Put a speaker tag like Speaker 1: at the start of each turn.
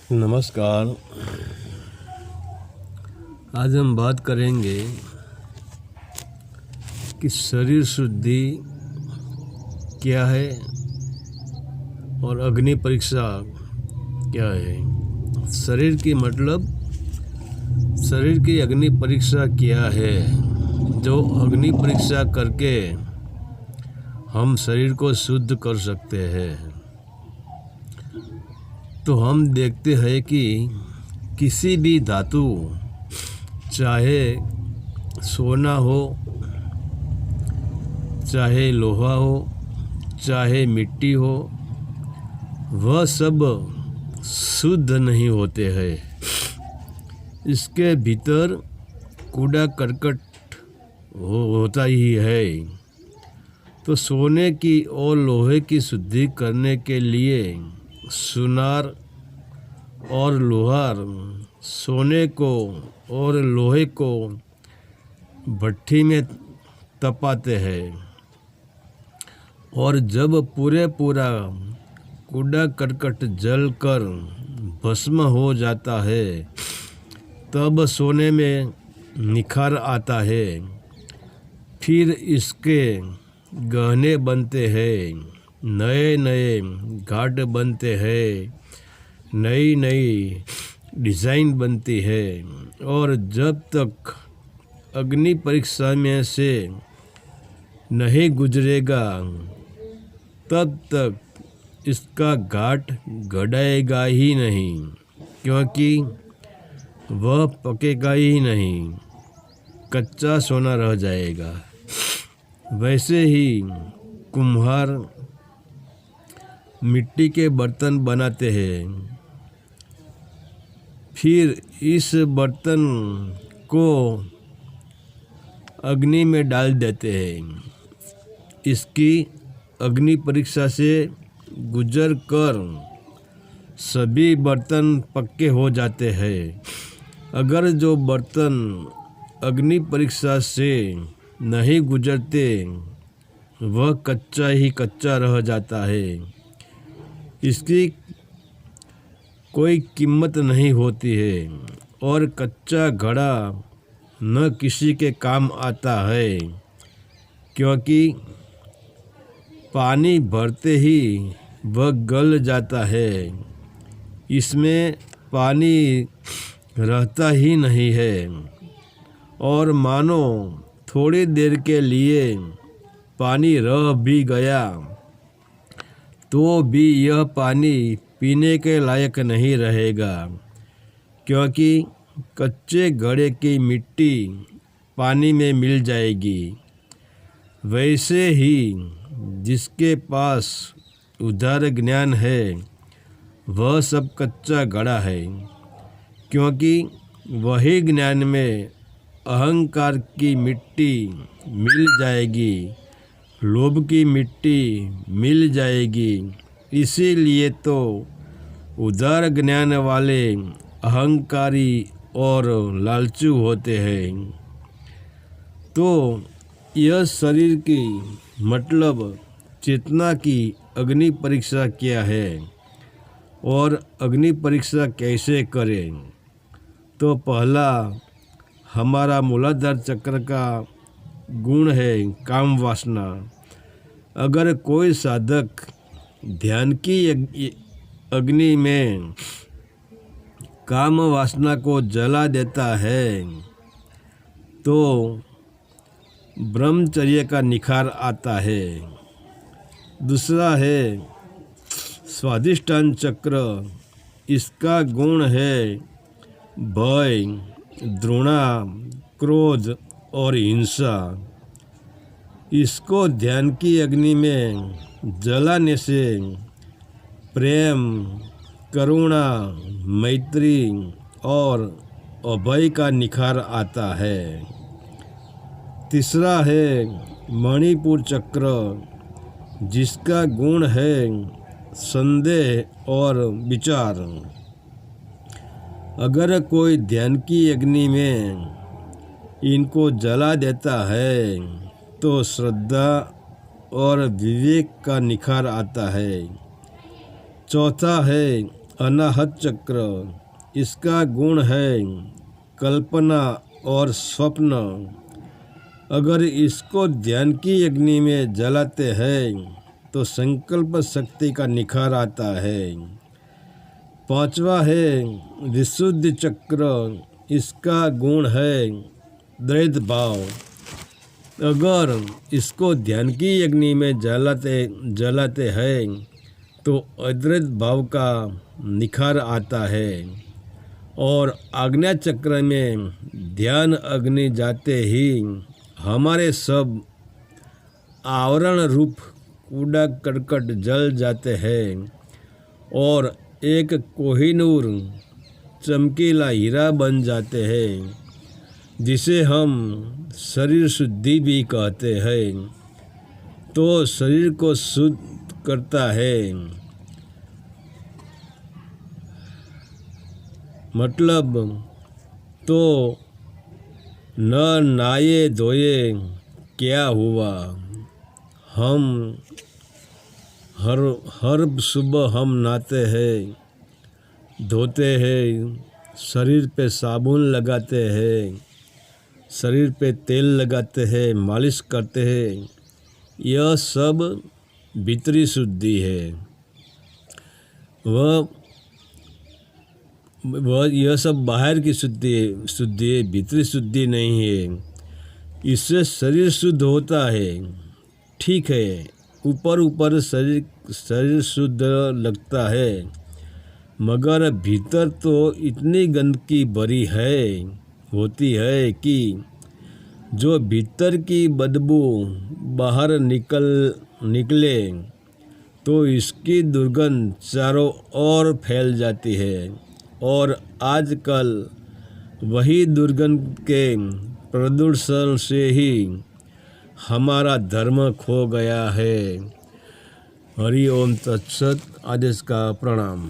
Speaker 1: नमस्कार। आज हम बात करेंगे कि शरीर शुद्धि क्या है और अग्नि परीक्षा क्या है। शरीर की अग्नि परीक्षा क्या है। जो अग्नि परीक्षा करके हम शरीर को शुद्ध कर सकते हैं। तो हम देखते हैं कि किसी भी धातु, चाहे सोना हो, चाहे लोहा हो, चाहे मिट्टी हो, वह सब शुद्ध नहीं होते हैं। इसके भीतर कूड़ा करकट होता ही है। तो सोने की और लोहे की शुद्धि करने के लिए सुनार और लोहार सोने को और लोहे को भट्ठी में तपाते हैं, और जब पूरा कूड़ा करकट जलकर भस्म हो जाता है, तब सोने में निखार आता है। फिर इसके गहने बनते हैं, नए नए घाट बनते हैं, नई नई डिज़ाइन बनती है। और जब तक अग्नि परीक्षा में से नहीं गुजरेगा, तब तक इसका घाट घड़ाएगा ही नहीं, क्योंकि वह पकेगा ही नहीं, कच्चा सोना रह जाएगा। वैसे ही कुम्हार मिट्टी के बर्तन बनाते हैं, फिर इस बर्तन को अग्नि में डाल देते हैं। इसकी अग्नि परीक्षा से गुजर कर सभी बर्तन पक्के हो जाते हैं। अगर जो बर्तन अग्नि परीक्षा से नहीं गुजरते, वह कच्चा ही कच्चा रह जाता है। इसकी कोई कीमत नहीं होती है, और कच्चा घड़ा न किसी के काम आता है, क्योंकि पानी भरते ही वह गल जाता है। इसमें पानी रहता ही नहीं है, और मानो थोड़ी देर के लिए पानी रह भी गया तो भी यह पानी पीने के लायक नहीं रहेगा, क्योंकि कच्चे घड़े की मिट्टी पानी में मिल जाएगी। वैसे ही जिसके पास उदार ज्ञान है, वह सब कच्चा घड़ा है, क्योंकि वही ज्ञान में अहंकार की मिट्टी मिल जाएगी, लोभ की मिट्टी मिल जाएगी। इसीलिए तो उदार ज्ञान वाले अहंकारी और लालचू होते हैं। तो यह शरीर की मतलब चेतना की अग्नि परीक्षा क्या है और अग्नि परीक्षा कैसे करें। तो पहला हमारा मूलाधार चक्र का गुण है काम वासना। अगर कोई साधक ध्यान की अग्नि में काम वासना को जला देता है, तो ब्रह्मचर्य का निखार आता है। दूसरा है स्वाधिष्ठान चक्र। इसका गुण है भय, द्रोणा, क्रोध और हिंसा। इसको ध्यान की अग्नि में जलाने से प्रेम, करुणा, मैत्री और अभय का निखार आता है। तीसरा है मणिपुर चक्र, जिसका गुण है संदेह और विचार। अगर कोई ध्यान की अग्नि में इनको जला देता है, तो श्रद्धा और विवेक का निखार आता है। चौथा है अनाहत चक्र, इसका गुण है कल्पना और स्वप्न। अगर इसको ध्यान की अग्नि में जलाते हैं तो संकल्प शक्ति का निखार आता है। 5वां है विशुद्ध चक्र, इसका गुण है द्वैत भाव। अगर इसको ध्यान की अग्नि में जलाते हैं तो अद्वैत भाव का निखार आता है। और आज्ञा चक्र में ध्यान अग्नि जाते ही हमारे सब आवरण रूप कूड़ा करकट जल जाते हैं और एक कोहिनूर चमकीला हीरा बन जाते हैं, जिसे हम शरीर शुद्धि भी कहते हैं। तो शरीर को शुद्ध करता है, मतलब तो न नहाए धोए क्या हुआ। हम हर सुबह हम नहाते हैं, धोते हैं, शरीर पे साबुन लगाते हैं, शरीर पे तेल लगाते हैं, मालिश करते हैं। यह सब भीतरी शुद्धि है। यह सब बाहर की शुद्धि है, भीतरी शुद्धि नहीं है। इससे शरीर शुद्ध होता है, ठीक है, ऊपर शरीर शुद्ध लगता है, मगर भीतर तो इतनी गंदगी भरी होती है कि जो भीतर की बदबू बाहर निकले तो इसकी दुर्गंध चारों ओर फैल जाती है। और आजकल वही दुर्गंध के प्रदूषण से ही हमारा धर्म खो गया है। हरि ओम तत्सत। आदेश का प्रणाम।